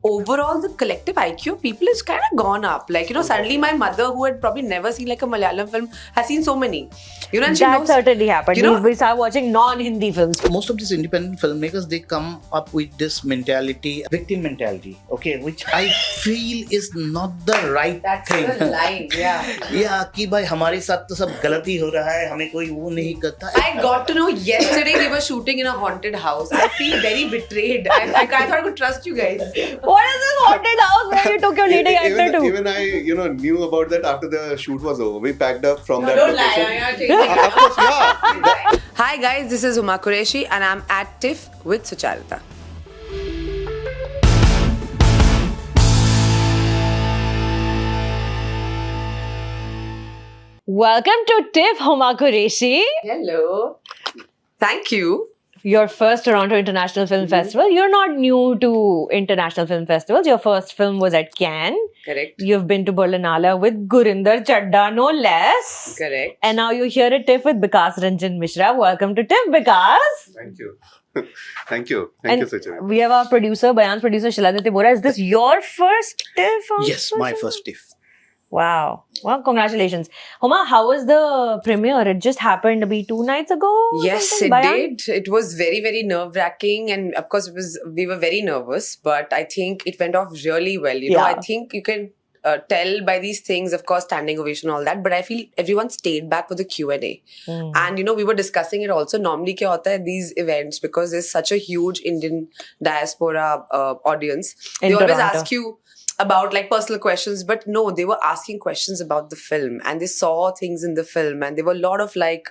overall the collective IQ of people is kind of gone up. Like, suddenly my mother, who had probably never seen like a Malayalam film, has seen so many. And she That knows, certainly happened. We start watching non-Hindi films. Most of these independent filmmakers, they come up with this mentality, victim mentality, okay, which I feel is not the right thing. That's the line, yeah. Yeah, कि भाई हमारे साथ तो सब गलती हो रहा है, हमें कोई वो नहीं करता. I got to know yesterday we were shooting in a haunted house. I feel very betrayed. I thought I could trust you guys. What is this haunted house where you took your leading actor to? Even I, knew about that after the shoot was over. We packed up from that Don't location. lie. Of course, yeah. Hi guys, this is Huma Qureshi and I'm at TIFF with Sucharita. Welcome to TIFF, Huma Qureshi. Hello. Thank you. Your first Toronto International Film Festival. You're not new to international film festivals. Your first film was at Cannes. Correct. You've been to Berlinale with Gurinder Chadda, no less. Correct. And now you're here at TIFF with Vikas Ranjan Mishra. Welcome to TIFF, Vikas. Thank you. Thank you, Sucharita. We have our producer, Bayan's producer, Shiladiti Bora. Is this your first TIFF? Yes, my first TIFF. Wow. Well, congratulations. Huma, how was the premiere? It just happened maybe 2 nights ago? or Yes, something? it Bayan? did. It was very, very nerve-wracking, and of course, we were very nervous. But I think it went off really well. Yeah. I think you can tell by these things. Of course, standing ovation, all that. But I feel everyone stayed back for the Q&A. And we were discussing it also. Normally, kya hota hai these events, because there's such a huge Indian diaspora audience. In They always Toronto. ask you about like personal questions, but no, they were asking questions about the film, and they saw things in the film, and there were a lot of like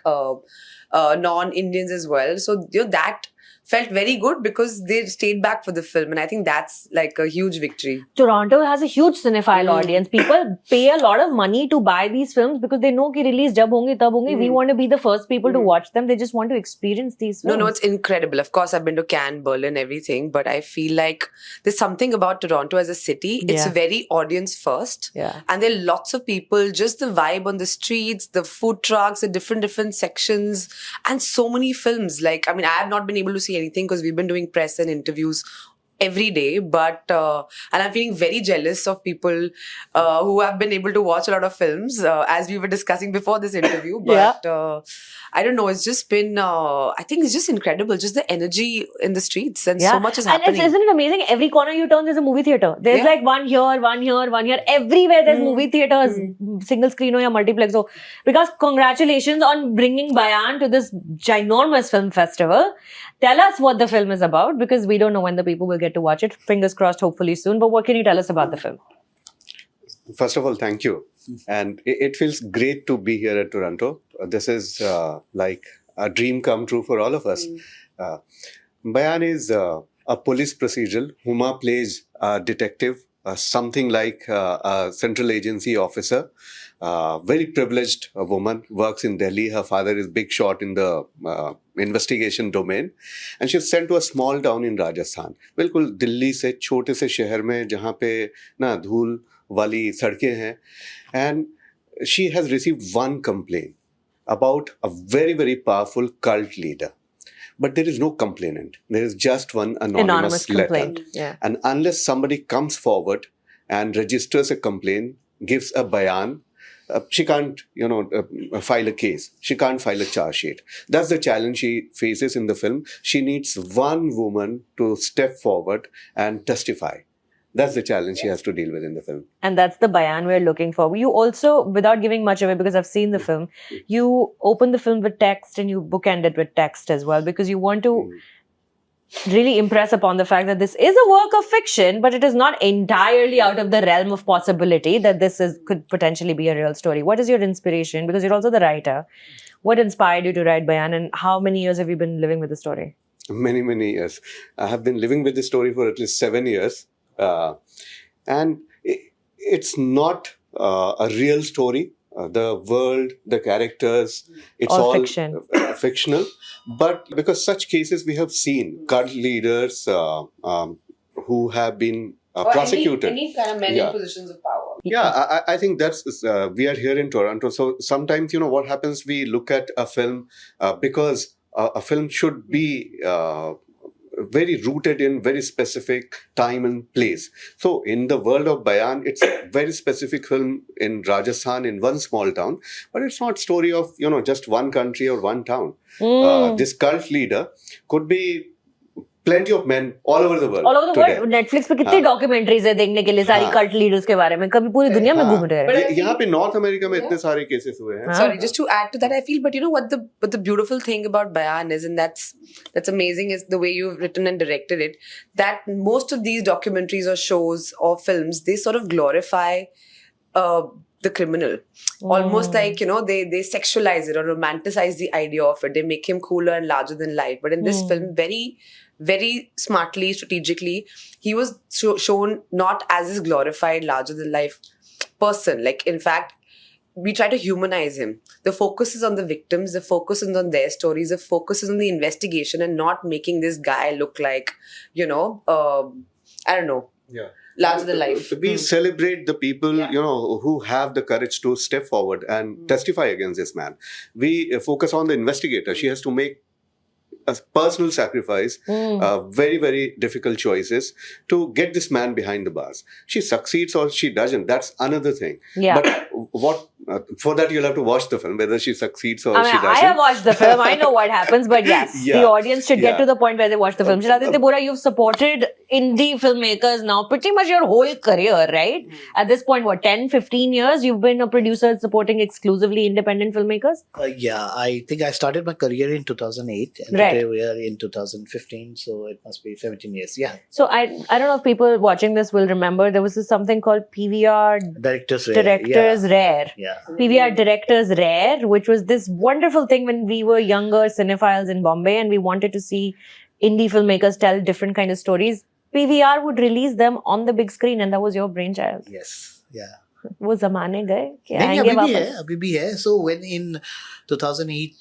non-Indians as well. So that felt very good because they stayed back for the film, and I think that's like a huge victory. Toronto has a huge cinephile audience. People pay a lot of money to buy these films because they know ki release jab honge, tab honge. We want to be the first people to watch them. They just want to experience these films. No, it's incredible. Of course, I've been to Cannes, Berlin, everything, but I feel like there's something about Toronto as a city. It's Yeah. very audience first. Yeah. And there are lots of people, just the vibe on the streets, the food trucks, the different sections, and so many films. Like, I mean, I have not been able to see anything because we've been doing press and interviews every day, but and I'm feeling very jealous of people who have been able to watch a lot of films, as we were discussing before this interview. But I don't know, it's just been I think it's just incredible, just the energy in the streets, and so much is happening. And isn't it amazing? Every corner you turn, there's a movie theater. There's like one here, one here, one here. Everywhere there's movie theaters, single screen or multiplex. So, because congratulations on bringing Bayan to this ginormous film festival. Tell us what the film is about, because we don't know when the people will get to watch it. Fingers crossed, hopefully soon. But what can you tell us about the film? First of all, thank you. And it feels great to be here at Toronto. This is like a dream come true for all of us. Bayan is a police procedural. Huma plays a detective, something like a central agency officer. Very privileged woman, works in Delhi. Her father is big shot in the investigation domain, and she's sent to a small town in Rajasthan. बिल्कुल दिल्ली से छोटे से शहर में जहाँ पे ना धूल वाली सड़कें हैं, and she has received one complaint about a very, very powerful cult leader. But there is no complainant. There is just one anonymous letter. complaint. Yeah. And unless somebody comes forward and registers a complaint, gives a bayan, she can't, file a case. She can't file a charge sheet. That's the challenge she faces in the film. She needs one woman to step forward and testify. That's the challenge she has to deal with in the film. And that's the Bayan we're looking for. You also, without giving much away, because I've seen the film, you open the film with text and you bookend it with text as well, because you want to really impress upon the fact that this is a work of fiction, but it is not entirely out of the realm of possibility that could potentially be a real story. What is your inspiration? Because you're also the writer. What inspired you to write Bayan, and how many years have you been living with the story? Many, many years. I have been living with the story for at least 7 years. And it's not a real story. The world, the characters, it's all fiction. Fictional. But because such cases we have seen, cult leaders who have been prosecuted. Any kind of men in Yeah. positions of power. Yeah, I think that's, we are here in Toronto. So sometimes, what happens, we look at a film because a film should be very rooted in very specific time and place. So in the world of Bayan, it's a very specific film in Rajasthan, in one small town, but it's not story of, just one country or one town. This cult leader could be plenty of men all over the world. All over the today. world. Netflix पे कितनी documentaries है देखने के लिए सारी हाँ. cult leaders के बारे में. कभी पूरी दुनिया में घूम रहे हैं. यहाँ पे नॉर्थ अमेरिका में इतने सारे केसेस हुए हैं. Sorry, just to add to that, I feel, but you know what the beautiful thing about Bayan is, and that's amazing, is the way you've written and directed it. That most of these documentaries or shows or films, they sort of glorify the criminal, almost like they sexualize it or romanticize the idea of it. They make him cooler and larger than life. But in this film, very, very smartly, strategically, he was shown not as this glorified, larger than life person. Like, in fact, we try to humanize him. The focus is on the victims, the focus is on their stories, the focus is on the investigation, and not making this guy look like, I don't know. Yeah. Larger than life. We celebrate the people, who have the courage to step forward and testify against this man. We focus on the investigator. She has to make a personal sacrifice, very, very difficult choices to get this man behind the bars. She succeeds or she doesn't. That's another thing. Yeah. But for that, you'll have to watch the film, whether she succeeds or she doesn't. I have watched the film. I know what happens, but yes, Yeah. the audience should get Yeah. to the point where they watch the film. Shiladitya Bora, you've supported indie filmmakers now pretty much your whole career, right? At this point, 10, 15 years, you've been a producer supporting exclusively independent filmmakers? Yeah, I think I started my career in 2008 and Right. today we are in 2015, so it must be 17 years. Yeah, So I don't know if people watching this will remember, there was this something called PVR Directors Rare. Yeah. PVR Directors Rare, which was this wonderful thing when we were younger cinephiles in Bombay and we wanted to see indie filmmakers tell different kind of stories. PVR would release them on the big screen and that was your brainchild. Yes. Yeah. वो जमाने गए कि नहीं, आएंगे अभी भी है, वापस. अभी भी है. So when in 2008,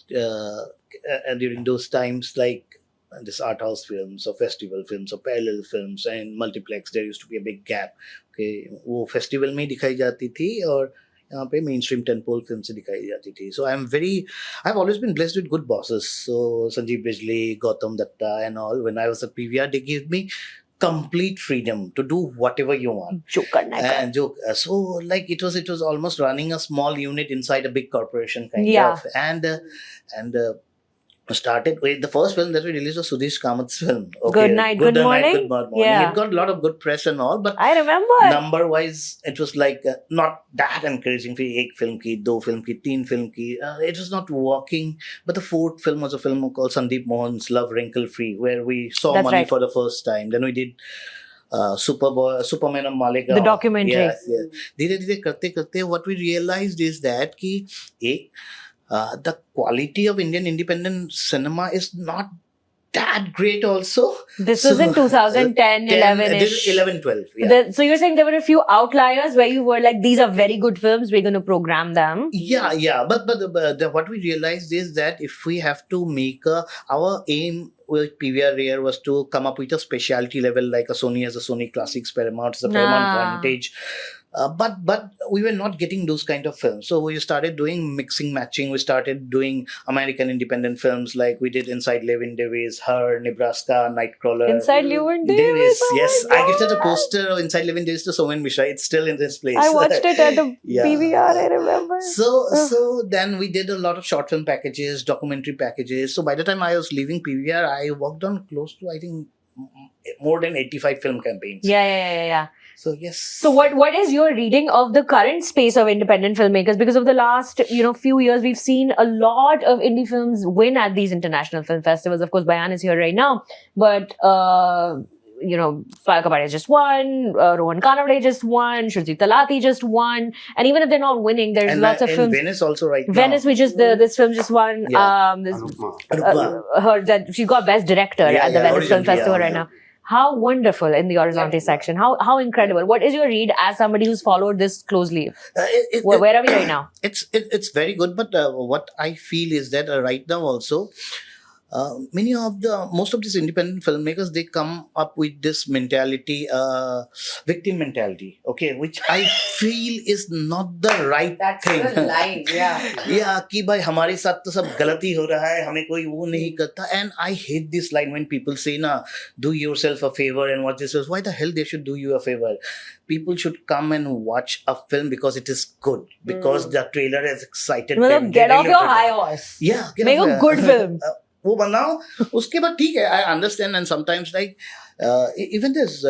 during those times, like this art house films or festival films or parallel films and multiplex, there used to be a big gap. Okay, वो festival में ही दिखाई जाती थी और यहाँ पे mainstream tentpole films से दिखाई जाती थी. So I've always been blessed with good bosses. So Sanjeev Bijli, Gautam Datta and all. When I was at PVR, they gave me complete freedom to do whatever you want. जो करना है And so like it was almost running a small unit inside a big corporation kind Yeah. of, and started with the first film that we released was Sudesh Kamat's film. Good Night, Good Morning? Good Morning. Yeah. It got a lot of good press and all, but I remember. number wise it was like not that encouraging. For एक film की, दो film की, तीन film की, it was not working. But the fourth film was a film called Sandeep Mohan's Love Wrinkle Free, where we saw That's money right. for the first time. Then we did Superman of Malegaon. The documentary. Yes, yes. धीरे धीरे करते करते what we realized is that कि एक the quality of Indian independent cinema is not that great also. This was in 2010, 11-ish. 11, 12. Yeah. So you're saying there were a few outliers where you were like, these are very good films, we're going to program them. Yeah. But what we realized is that if we have to make our aim with PVR Rare was to come up with a specialty level, like a Sony has a Sony Classics, Paramount has a Paramount Vantage. But we were not getting those kind of films. So we started doing mixing, matching. We started doing American independent films like we did Inside Llewyn Davis, Her, Nebraska, Nightcrawler. Inside Llewyn Davis. Oh Yes. my I gifted a God. poster of Inside Llewyn Davis to Somen Mishra. It's still in this place. I watched it at the Yeah. PVR, I remember. So then we did a lot of short film packages, documentary packages. So by the time I was leaving PVR, I worked on close to, I think, more than 85 film campaigns. Yeah. So yes. So what is your reading of the current space of independent filmmakers? Because of the last, few years, we've seen a lot of indie films win at these international film festivals. Of course, Bayan is here right now, but Payal Kapadia just won, Rohan Kanavade just won, Shruti Talati just won, and even if they're not winning, there's And lots of in films. Venice also right Venice, now. this film just won. Yeah. That she got Best Director at the Venice Film Festival right now. How wonderful in the Horizonte section. How incredible. What is your read as somebody who's followed this closely? Where are we right now? It's very good, but what I feel is that right now also, most of these independent filmmakers, they come up with this mentality, victim mentality, okay, which I feel is not the right That's thing. the line, yeah. या कि भाई हमारे साथ तो सब गलती हो रहा है, हमें कोई वो नहीं करता. And I hate this line when people say na, do yourself a favor and watch this. Why the hell they should do you a favor? People should come and watch a film because it is good, because the trailer has excited them. मतलब get off your high horse. Yeah, get Make off a good film. वो बनाओ, उसके बाद ठीक है. I understand, and sometimes like even this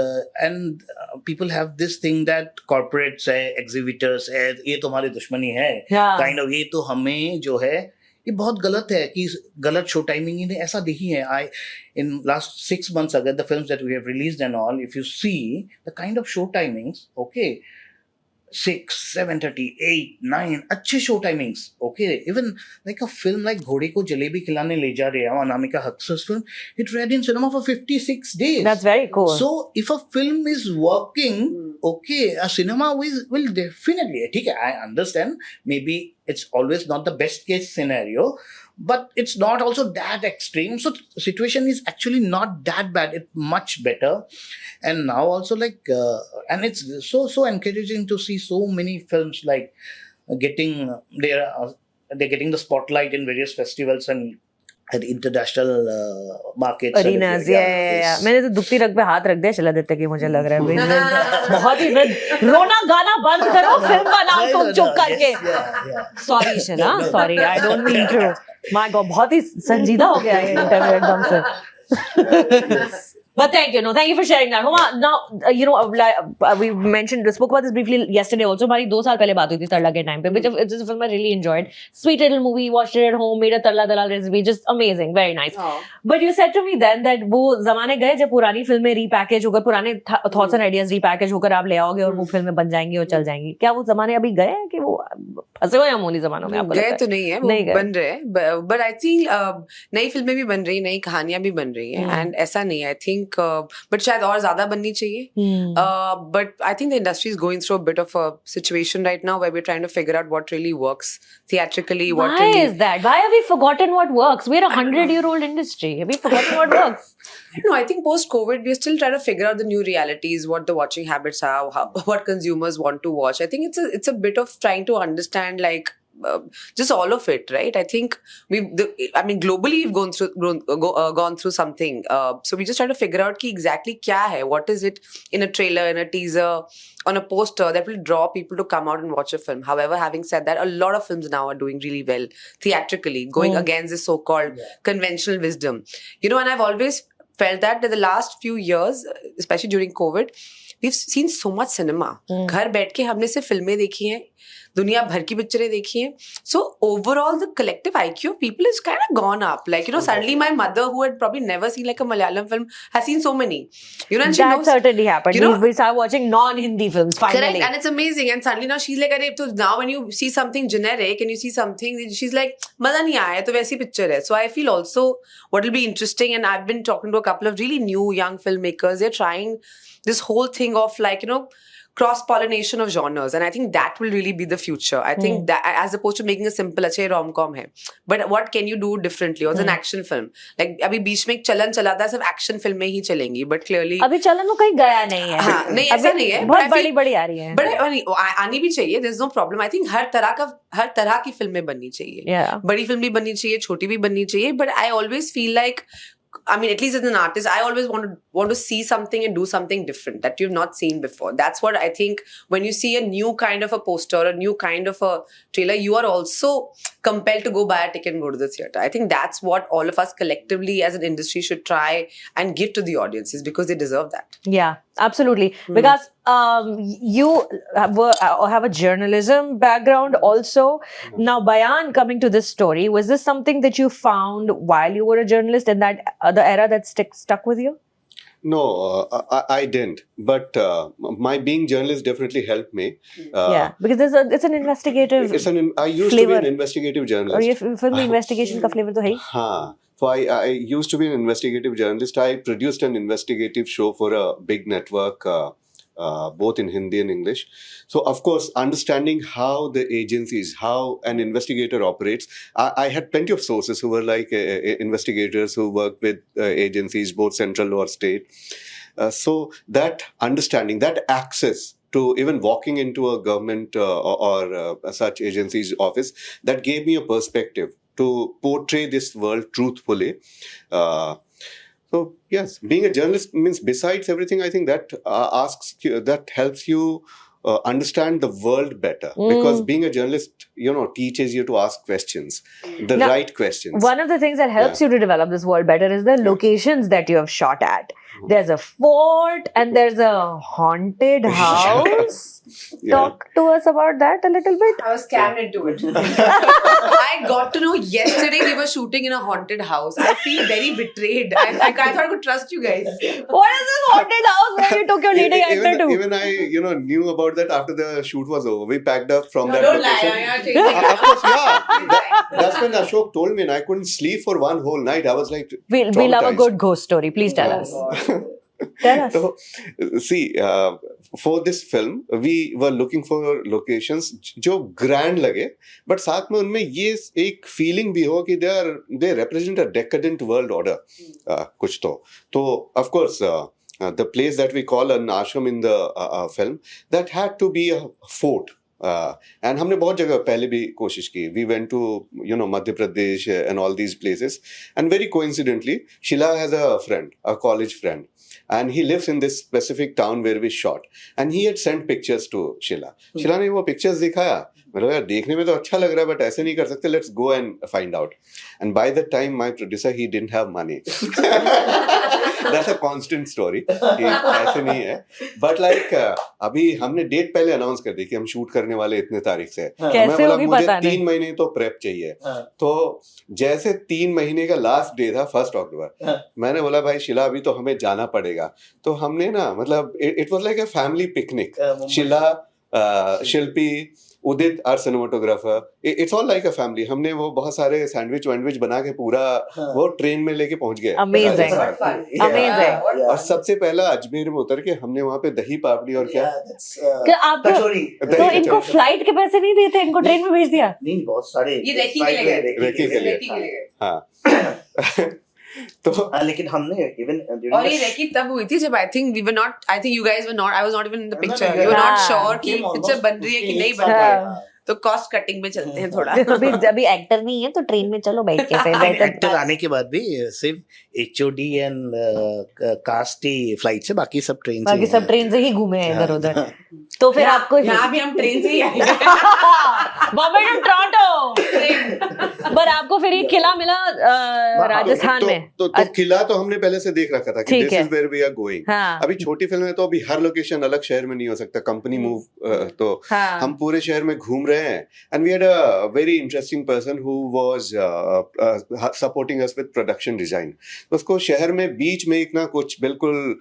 and people have this thing that corporates है, exhibitors है, ये तुम्हारी दुश्मनी है, Yeah. kind of, ये तो हमें जो है ये बहुत गलत है कि गलत शो टाइमिंग इन्हें ऐसा नहीं है. I in last 6 months ago, the films that we have released and all, if you see the kind of show timings, okay, 6, 7:30, 8, 9, अच्छे show timings, okay. Even like a film like घोड़े को जलेबी खिलाने ले जा रहे हैं, Anamika हक्सर's film, it ran in cinema for 56 days. That's very cool. So if a film is working, okay, a cinema will definitely, ठीक है, I understand, maybe it's always not the best case scenario, but it's not also that extreme. So situation is actually not that bad. It's much better. And now also like, and it's so encouraging to see so many films like getting they're getting the spotlight in various festivals and at international markets. Arenas, yeah. मैंने तो दुखती रग पे हाथ रख दिया शैलादित्य की, मुझे लग रहा है भाई बहुत ही रोना गाना बंद करो, फिल्म का नाम तुम चुप करके. Sorry Shaila, sorry, I don't mean to. My God, बहुत ही संजीदा हो गया ये इंटरव्यू एकदम से. But thank you. No, thank you for sharing that. Huma, now, we spoke about this briefly yesterday also. हमारी 2 साल पहले बात हुई थी तरला के time पे, which is a film I really enjoyed. Sweet little movie, watched it at home, made a tarla dalal recipe, just amazing, very nice. Oh. But you said to me then that वो जमाने गए जब पुरानी फिल्में repackage होकर, पुराने thoughts and ideas repackage होकर आप ले आओगे और वो फिल्में बन जाएंगी और चल जाएंगी. क्या वो जमाने अभी गए हैं कि वो फंसे हुए हैं अमोनी जमानों में? आपको गए लगता है? तो नहीं है, वो नहीं गए. बन रहे हैं, बट आई थिंक नई फिल्में भी बन रही हैं, नई कहानियां भी बन रही हैं, एंड ऐसा नहीं है. आई थिंक बट शायद और ज्यादा बननी चाहिए. But I think the industry is going through a bit of a situation right now where we're trying to figure out what really works theatrically. What Why really is that? Why have we forgotten what works? We're a 100-year-old industry. Have we forgotten what works? No, I think post-COVID, we're still trying to figure out the new realities, what the watching habits are, what consumers want to watch. I think it's a bit of trying to understand like just all of it, right? I think globally we've gone through something. So we just try to figure out ki exactly kya hai, what is it in a trailer, in a teaser, on a poster that will draw people to come out and watch a film. However, having said that, a lot of films now are doing really well theatrically, going against this so-called conventional wisdom. And I've always felt that the last few years, especially during COVID, we've seen so much cinema. घर बैठ के हमने सिर्फ फिल्में देखी हैं, दुनिया भर की पिक्चरें देखी हैं. So overall, the collective IQ of people is kind of gone up. Like, suddenly my mother, who had probably never seen like a Malayalam film, has seen so many. And she That knows, certainly happened. We started watching non-Hindi films finally. correct, and it's amazing. And suddenly now she's like, so now when you see something generic and you see something, she's like, मजा नहीं आया, तो वैसी picture है. So I feel also what will be interesting, and I've been talking to a couple of really new young filmmakers. They're trying this whole thing of like, cross-pollination of genres, and I think that will really be the future. I think that, as opposed to making a simple अच्छे rom-com है, but what can you do differently? Or an action film, like अभी बीच में एक चलन चला था, सिर्फ action फिल्में ही चलेंगी, but clearly अभी चलन वो कहीं गया नहीं है. हाँ, नहीं ऐसा नहीं है, बहुत बड़ी आ रही है. but आनी भी चाहिए, there's no problem. I think हर तरह की फिल्में बननी चाहिए. Yeah. बड़ी फिल्म भी बननी चाहिए, छोटी भी बननी चाहिए, but I always feel like, at least as an artist, I always want to see something and do something different that you've not seen before. That's what I think. When you see a new kind of a poster, a new kind of a trailer, you are also compelled to go buy a ticket and go to the theater. I think that's what all of us collectively as an industry should try and give to the audiences, because they deserve that. Yeah, absolutely. Because you have a journalism background also. Now, Bayan, coming to this story, was this something that you found while you were a journalist in that the era that stuck with you? No, I didn't. But my being journalist definitely helped me. Yeah, because it's an investigative. I used flavor. to be an investigative journalist. और ये film investigation का flavor तो है ही. हाँ. So I used to be an investigative journalist. I produced an investigative show for a big network both in Hindi and English. So, of course, understanding how the agencies, how an investigator operates. I had plenty of sources who were like investigators who work with agencies, both central or state. So that understanding, that access to even walking into a government or such agency's office, that gave me a perspective to portray this world truthfully. So yes, being a journalist means, besides everything, I think that that helps you understand the world better, because being a journalist, teaches you to ask questions, the Now, right questions. One of the things that helps you to develop this world better is the locations that you have shot at. There's a fort and there's a haunted house. Yeah. Talk to us about that a little bit. I was scammed into it. I got to know yesterday we were shooting in a haunted house. I feel very betrayed. I thought I could trust you guys. What is this haunted house where you took your leading actor to? Even I, knew about that after the shoot was over. We packed up from No, that don't lie. location. You're changing. Of course, yeah. That's when Ashok told me, and I couldn't sleep for one whole night. I was like, We love a traumatized. good ghost story. Please tell us. Tell us. So, see, for this film, we were looking for locations जो grand लगे, but साथ में उनमें ये एक feeling भी हो कि they represent a decadent world order, कुछ तो of course the place that we call an ashram in the film, that had to be a fort. And हमने बहुत जगह पहले भी कोशिश की. We went to Madhya Pradesh and all these places, and very coincidentally Sheila has a friend, a college friend, and he lives in this specific town where we shot, and he had sent pictures to Sheila. Sheila ने वो pictures दिखाया, मैंने कहा यार देखने में तो अच्छा लग रहा है, but ऐसे नहीं कर सकते, let's go and find out. And by the time my producer, he didn't have money. That's a constant story. ऐसे नहीं है, but like अभी हमने डेट पहले अनाउंस कर दी कि हम शूट करने वाले इतने तारीख से. कैसे मैं बोला होगी मुझे पता नहीं. 3 महीने तो प्रेप चाहिए. तो जैसे 3 महीने का लास्ट डे था 1 अक्टूबर, मैंने बोला भाई शीला अभी तो हमें जाना पड़ेगा. तो हमने ना मतलब it was like a family picnic. Sheela, Shilpi, Udit are cinematographer, it's all like a family. हमने वो बहुत सारे सैंडविच वैंडविच बना के पूरा वो ट्रेन में लेके पहुंच गए. Amazing. What fun. Amazing. और सबसे पहला अजमेर में उतर के हमने वहाँ पे दही पापड़ी और क्या कि आपको तो इनको फ्लाइट के पैसे नहीं देते, इनको ट्रेन में भेज दिया. नहीं, बहुत सारे ये रेकी के लिए गए. रेकी के लिए. रेकी के लिए गए. हाँ. तो लेकिन हमने इवन और ये रेकी तब हुई थी जब I think you guys were not, I was not even in the No, picture. no, you were not हाँ. श्योर कि पिक्चर बन रही है कि नहीं बन रही है. तो कॉस्ट कटिंग पे चलते हैं थोड़ा. अभी एक्टर नहीं है तो ट्रेन में चलो बैठ के फिर एक्टर आने के बाद भी सिर्फ HOD एंड कास्ट ही फ्लाइट से, बाकी सब ट्रेन से. बाकी सब ट्रेन से ही घूमे हैं इधर उधर. तो फिर आपको यहाँ भी हम ट्रेन से ही आए. Bombay to Toronto. पर आपको फिर ये किला मिला राजस्थान में. तो किला तो हमने पहले से देख रखा था कि ठीक दिस है. Is where we are going. हाँ. अभी छोटी फिल्म है तो अभी हर लोकेशन अलग शहर में नहीं हो सकता. कंपनी मूव तो हाँ. हम पूरे शहर में घूम रहे हैं. And we had a very interesting person who was supporting us with production design. उसको शहर में बीच में एक ना कुछ बिल्कुल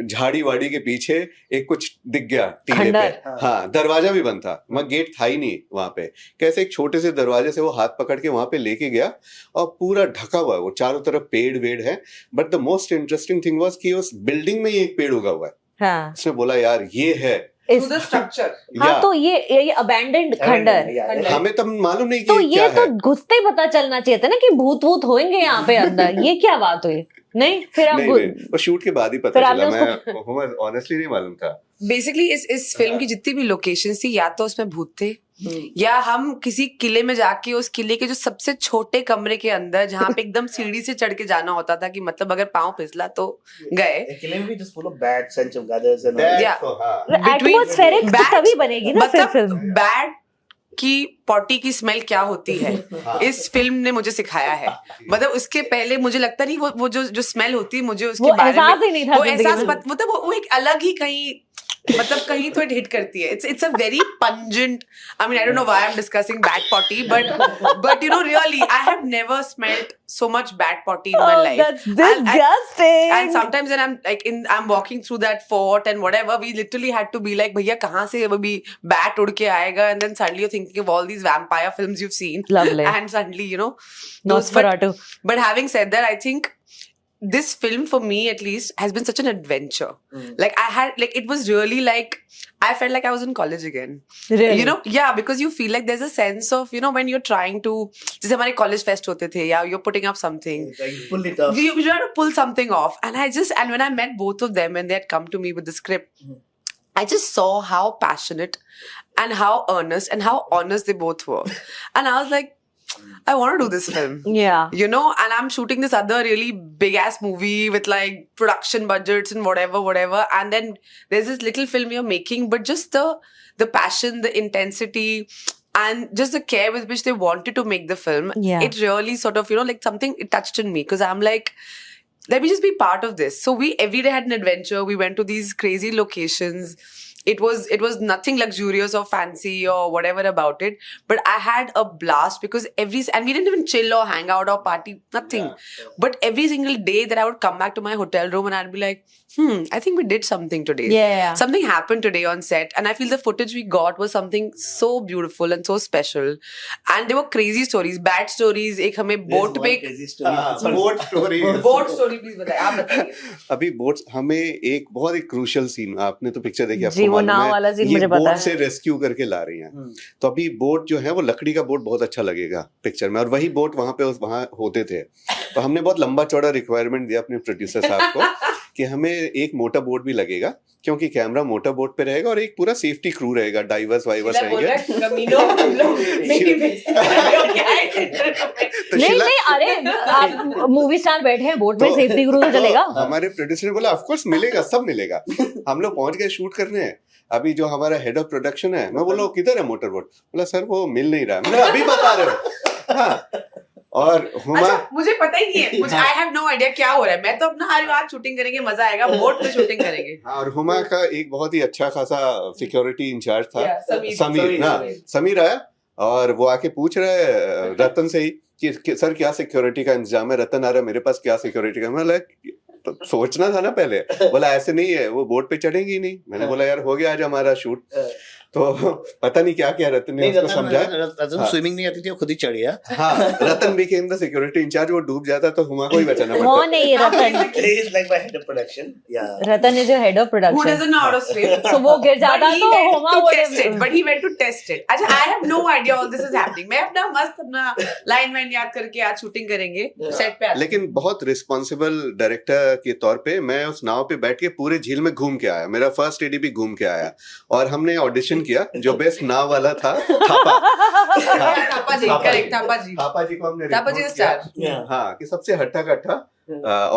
झाड़ी वाड़ी के पीछे एक कुछ दिख गया टीले पे. हाँ, दरवाजा भी बंद था, वहाँ गेट था ही नहीं वहां पे. कैसे एक छोटे से दरवाजे से वो हाथ पकड़ के वहां पे लेके गया और पूरा ढका हुआ है, वो चारों तरफ पेड़ वेड़ है. But the most interesting thing was कि उस बिल्डिंग में ही एक पेड़ उगा हुआ है. हाँ. उसने बोला यार ये है. To the structure. हाँ, तो ये अबैंडेंड खंडर. हमें तब मालूम नहीं कि तो क्या ये तो है. घुसते ही पता चलना चाहिए था ना कि भूत वूत होंगे यहाँ पे अंदर. ये क्या बात हुई? नहीं, फिर आप नहीं, वो शूट के बाद ही फिर पता आपने चला. मैं ऑनेस्टली नहीं मालूम था. बेसिकली इस फिल्म की जितनी भी लोकेशंस थी, या तो उसमें भूत थे, या हम किसी किले में जाके उस किले के जो सबसे छोटे कमरे के अंदर जहाँ पे एकदम सीढ़ी से चढ़ के जाना होता था कि मतलब अगर पाँव फिसला तो गए. किले में भी just full of bad sense of gathers and That Yeah. तो हाँ. एटमॉस्फेरिक Bats- तभी बनेगी ना फिर मतलब फिल्म. बैड की पॉटी की स्मेल क्या होती है हाँ. इस फिल्म ने मुझे सिखाया है. मतलब उसके पहले मुझे लगता नहीं वो जो स्मेल होती है मुझे वो उसके बारे एहसास में ही नहीं था वो जिंदगी एहसास में. मतलब वो एक अलग ही कहीं मतलब कहीं तो हिट करती है. It's a very pungent. I mean I don't know why I am discussing bad potty, but you know really I have never smelled so much bad potty in my Oh, life. that's disgusting. And sometimes when I'm walking through that fort and whatever, we literally had to be like, भैया कहाँ से अभी bat उड़ के आएगा? And then suddenly you're thinking of all these vampire films you've seen. Lovely. And suddenly, you know. Nosferatu. But having said that, I think this film for me at least has been such an adventure. Like it was really like, I felt like I was in college again. Really? You know, yeah, because you feel like there's a sense of, you know, when you're trying to, जैसे हमारे college fest होते थे, yeah, you're putting up something. Like, pull it off. We try to pull something off. And when I met both of them and they had come to me with the script, I just saw how passionate and how earnest and how honest they both were. And I was like, I want to do this film. Yeah. You know, and I'm shooting this other really big ass movie with like production budgets and whatever. And then there's this little film you're making, but just the passion, the intensity, and just the care with which they wanted to make the film. Yeah. It really sort of, you know, like something, it touched in me because I'm like, let me just be part of this. So we every day had an adventure. We went to these crazy locations. It was nothing luxurious or fancy or whatever about it, but I had a blast because and we didn't even chill or hang out or party, nothing. But every single day that I would come back to my hotel room and I'd be like, I think we did something today. Yeah. Something happened today on set, and I feel the footage we got was something so beautiful and so special. And there were crazy stories, bad stories. एक हमें boat पे boat story boat story please बताइए, आप बताइए. अभी boats हमें एक बहुत ही क्रूशियल सीन, आपने तो पिक्चर देखी, जी, आपको वो मालूम नाव है, वाला scene ये मुझे पता बोट है. से रेस्क्यू करके ला रही हैं. तो अभी बोट जो है वो लकड़ी का बोट बहुत अच्छा लगेगा पिक्चर में, और वही बोट वहां पे वहां होते थे. तो हमने बहुत लंबा चौड़ा रिक्वायरमेंट दिया अपने प्रोड्यूसर साहब को कि हमें एक मोटा बोट भी लगेगा, क्योंकि कैमरा मोटा बोट पे रहेगा और एक पूरा सेफ्टी क्रू रहेगा, डाइवर्स वाइवर्स रहेंगे. तो नहीं शिला नहीं, अरे आप मूवी स्टार बैठे हैं बोट में, तो- सेफ्टी क्रू तो चलेगा. हमारे प्रोड्यूसर ने बोला ऑफ कोर्स मिलेगा, सब मिलेगा. हम लोग पहुंच गए शूट करने. अभी जो हमारा हेड ऑफ प्रोडक्शन है, मैं बोला किधर है मोटर बोट, बोला सर वो मिल नहीं रहा. मैंने अभी बता रहे हो. हाँ. और हुमा अच्छा, मुझे पता ही नहीं है, मुझे आई हैव नो आइडिया क्या हो रहा है. मैं तो अपना हर आज शूटिंग करेंगे, मजा आएगा, बोट पे शूटिंग करेंगे. और हुमा का एक बहुत ही अच्छा खासा सिक्योरिटी इंचार्ज था, Yeah, समीर. हाँ, समीर आया और वो आके पूछ रहा है रतन से ही कि सर क्या सिक्योरिटी का इंतजाम है. रतन आ रहा है मेरे पास, क्या सिक्योरिटी का. मैं तो सोचना था ना पहले. बोला ऐसे नहीं है, वो बोट पे चढ़ेंगी ही नहीं. मैंने बोला यार हो गया आज हमारा शूट. तो पता नहीं क्या क्या रतन ने उसको समझाया. रतन स्विमिंग नहीं आती थी, वो खुद ही चढ़ गया. हाँ, रतन बिकेम द सिक्योरिटी इंचार्ज. वो डूब जाता तो हुमा को ही बचाना वो पड़ता. नहीं, रतन He is like my head of production. Yeah. Ratan is your head of Who production. doesn't know how to swim? So वो गिर जाता But he तो went Huma to would test have- it. But he went to test it. अच्छा, I have no idea all this is happening. मैं अपना मस्त अपना line wine याद करके आज शूटिंग करेंगे, सेट पे. लेकिन बहुत रिस्पॉन्सिबल डायरेक्टर के तौर पे मैं उस नाव पे बैठ के पूरे झील में घूम के आया. मेरा फर्स्ट एडीबी घूम के आया और हमने ऑडिशन किया. जो बेस्ट नाव वाला था थापा. थापा जी, करेक्ट, थापा जी. थापा जी को हमने थापा जी recruit स्टार. किया. हाँ, कि सबसे हट्टा कट्टा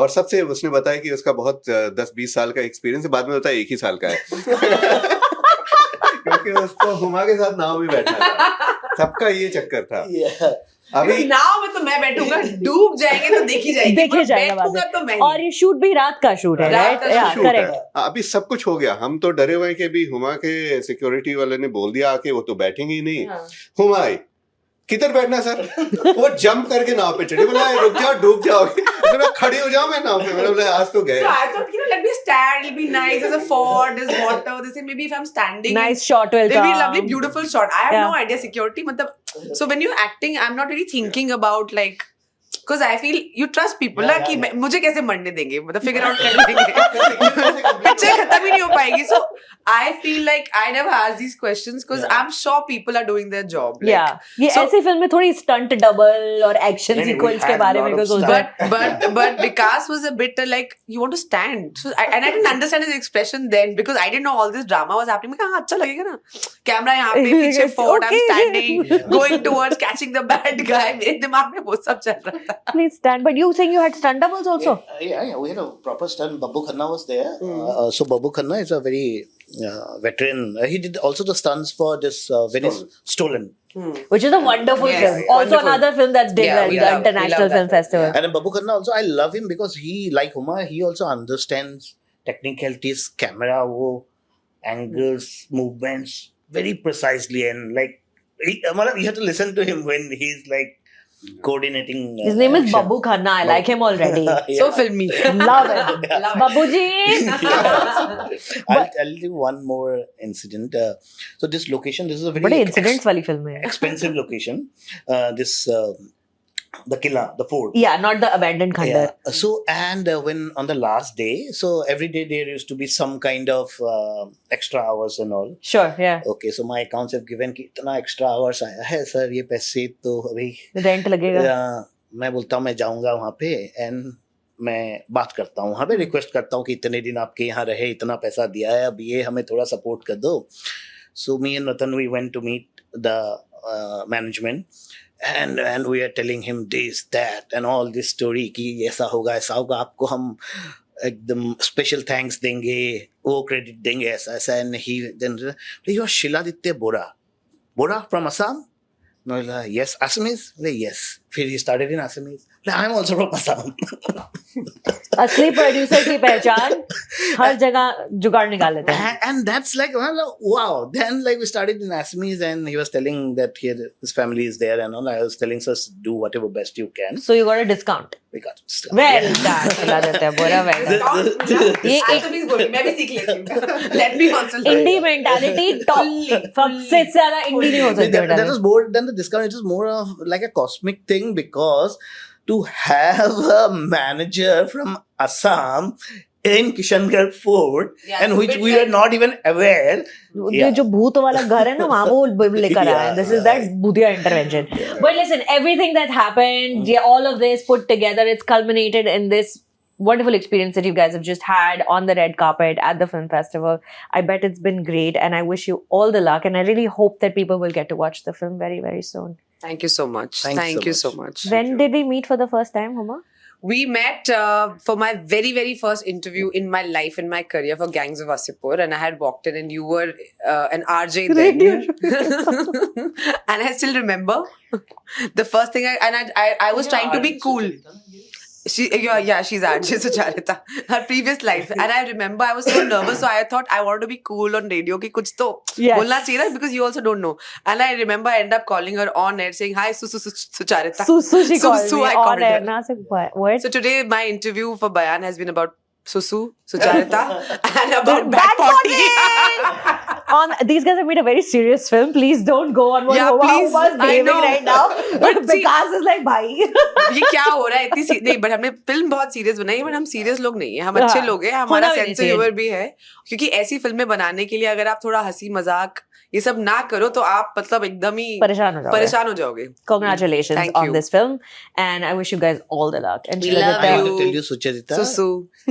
और सबसे उसने बताया कि उसका बहुत 10-20 साल का एक्सपीरियंस है. बाद में बताया 1 ही साल का है. क्योंकि उसको हुमा के साथ नाव में बैठना था. सबका ये चक्कर था. Yeah. अभी नाव में तो मैं बैठूंगा, डूब जाएंगे तो देखी जाएगी, देखी पर जाएगा बाद बैठूंगा में. तो मैं ही. और ये शूट भी रात का शूट है, रात राइट? का या शूट है. करेक्ट. हाँ, अभी सब कुछ हो गया. हम तो डरे हुए हैं कि अभी हुमा के सिक्योरिटी वाले ने बोल दिया आके वो तो बैठेंगे ही नहीं. हाँ. हुमा आई, किधर बैठना सर. वो जंप करके नाव पे चढ़ी. बोला रुक जाओ डूब जाओगे. मैं खड़ी हो जाऊं मैं नाव पे. मैंने बोला आज तो गए. So I thought, let me stand, it'll be nice. There's a ford, there's water. They say maybe if I'm standing, Nice shot will there'll be a come. lovely, beautiful shot. I have Yeah. no idea security. Matlab, so when you're acting, I'm not really thinking about like, because I feel you trust people ना कि मुझे कैसे मरने देंगे, मतलब figure out कर लेंगे. Picture खत्म ही नहीं हो पाएगी. So I feel like I never ask these questions because I'm sure people are doing their job. Like, Yeah. ये so- ऐसी फिल्म में थोड़ी स्टंट डबल और एक्शन नहीं, we सीक्वेंस के had बारे lot में of कुछ stunt. but Vikas was a bit like you want to stand, so and I didn't understand his expression then because I didn't know all this drama was happening. मैं कहा अच्छा लगेगा ना, camera यहाँ पे पीछे fort, I'm Okay. standing, going towards catching the bad guy. मेरे दिमाग में वो सब चल रहा था. Please stand. But you saying you had stunt doubles also? Yeah, we had a proper stunt. Babu Khanna was there. So Babu Khanna is a very veteran. He did also the stunts for this Venice Stolen. Which is a wonderful Yes, film. Also wonderful. another film that's did Yeah, well, we the love International that Film film. Festival. Yeah. And then Babu Khanna also, I love him because he, like Huma, he also understands technicalities, camera, angles, movements very precisely. And like, you have to listen to him when he's like coordinating. His name is action. Babu Khanna. I like him already. So filmy. Love it. Love it. Babuji! I'll tell you one more incident. So this location, this is a बड़े very incidents वाली film है. expensive location. This the Killa, the fort. Yeah, not the abandoned Khandar. Yeah. So, and when on the last day, so every day there used to be some kind of extra hours and all. Sure, yeah. Okay, so my accounts have given कि इतना extra hours आया है sir, ये पैसे तो अभी Rent लगेगा. मैं बोलता हूँ मैं जाऊंगा वहाँ पे एंड मैं बात करता हूँ वहाँ पे, रिक्वेस्ट करता हूँ कि इतने दिन आपके यहाँ रहे, इतना पैसा दिया है, अब ये हमें थोड़ा सपोर्ट कर दो. So me and Nathan, we went to meet the management. And we are telling him this, that, and all this story कि ऐसा होगा, आपको हम एकदम स्पेशल थैंक्स देंगे, वो क्रेडिट देंगे, ऐसा ऐसा. And he then you are Shiladitya Bora from Assam. No, yes, Assamese? Yes. फिर he started in Assamese. I'm also from Assam. असली प्रोड्यूसर की पहचान हर जगह जुगाड़ निकाल लेते हैं. And that's like, wow. Then like we started in Assamese and he was telling that here his family is there and all. I was telling us do whatever best you can. So you got a discount. We got it. Well done, Shiladitya Bora, well done. ये Assamese बोली, मैं भी सीख लेती हूँ. Let me also learn. इंडी mentality top. सबसे ज्यादा इंडी नहीं हो सकती That बेटा. was more than the discount. It was more of like a cosmic thing because to have a manager from Assam in Kishangarh Fort, Yeah, and it's a which bit we were like- not even aware. ये जो भूत वाला घर है ना वहाँ वो लेकर आया है. This is that Bhutia intervention. But listen, everything that happened, yeah, all of this put together, it's culminated in this wonderful experience that you guys have just had on the red carpet at the film festival. I bet it's been great, and I wish you all the luck. And I really hope that people will get to watch the film very, very soon. Thank you so much. Thanks Thank so you much. so much. When did we meet for the first time, Huma? We met for my very, very first interview in my life, in my career for Gangs of Wasseypur, and I had walked in and you were an RJ then. And I still remember the first thing I was trying to be cool. She's RJ Sucharita. Her previous life. And I remember I was so nervous, so I thought I wanted to be cool on radio कि कुछ तो Yes. बोलना चाहिए ना, because you also don't know. And I remember I ended up calling her on air saying, hi, Sucharita. Susu, she called Susu, me I on called air. her. Now, I said, what? So today my interview for Bayan has been about Susu, Sucharita, and about Bad bad potty. On these guys have made a very serious film. Please don't go on what Yeah, Huma please. was I behaving know. right now. But see- Vikas is like, bhai. ये क्या हो रहा है इतनी नहीं, but हमने film बहुत serious बनाई है, बट हम सीरियस लोग नहीं है, हम अच्छे हाँ, लोग हैं, हमारा होना भी नहीं सेंस ऑफ ह्यूमर चाहिए। भी है, क्योंकि ऐसी फिल्में बनाने के लिए अगर आप थोड़ा हंसी मजाक ये सब ना करो तो आप मतलब एकदम ही परेशान हो जाओगे. जाओगे. Congratulations Thank on you. this film, and I wish you guys all the luck. And We Shiladitya, love I you. want to tell you, Sucharita, Susu.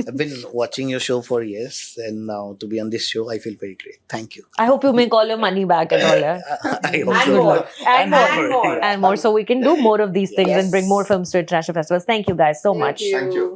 I've been watching your show for years, and now to be on this show, I feel very great. Thank you. I hope you make all your money back and all. Yeah? I hope And so. more. And more. more. And more. And more, so we can do more of these things and bring more films to international festivals. Thank you guys so much. Thank you.